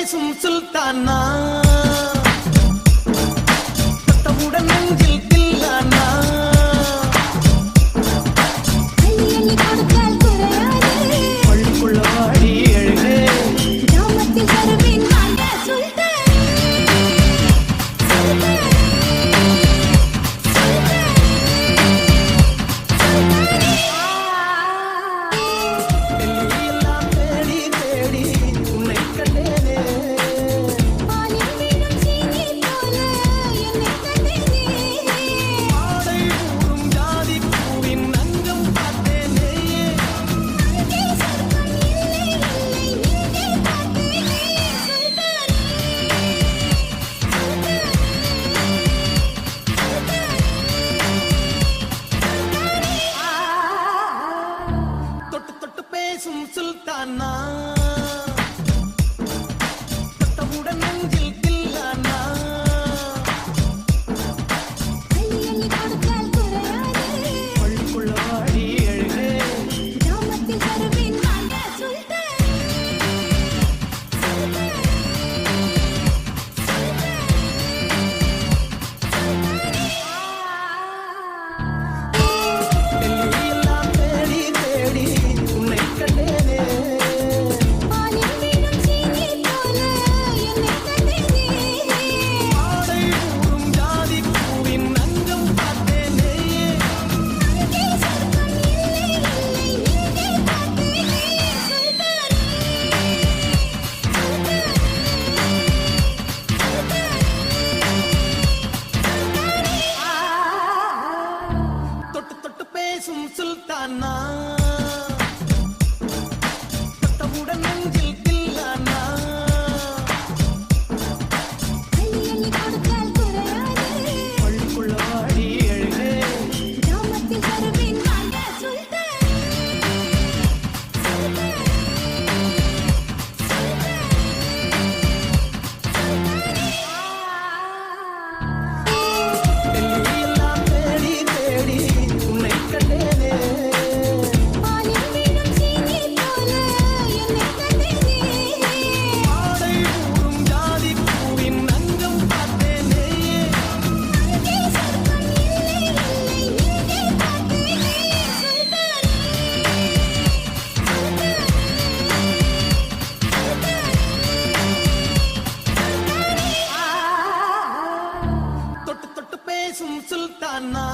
பேசும் சுல்தானா தொட்டவுடன் நெஞ்சில் தில்லானா பள்ளிக்குள்ள வாடி எழுது கிராமத்தில் வருவேன் வாங்க சுல்தான் எல்லாம் தேடி தேடி உன்னை கண்டேனே ஆடை ஊரும் ஜாதி பூவின் அங்கம் பார்த்தேனே தொட்டு தொட்டு பேசும் சுல்தானா தொட்டவுடன் நெஞ்சில் தில்லானா பள்ளிக்குள்ள வாடி எழுது கிராமத்தில் வருவேன் வாங்க சுல்தான் எல்லாம் தேடி தேடி உன்னை கண்டேனே ஆடை ஊரும் ஜாதி பூவின் அங்கம் பார்த்தேனே தொட்டு தொட்டு பேசும் சுல்தானா தொட்டவுடன் நெஞ்சில் தில்லானா பள்ளிக்குள்ள வாடி எழுது கிராமத்தில் வருவேன் வாங்க சுல்தான் எல்லாம் தேடி தேடி உன்னை கண்டேனே ஆடை ஊரும் ஜாதி பூவின் அங்கம் பார்த்தேனே தொட்டு தொட்டு பேசும் சுல்தானா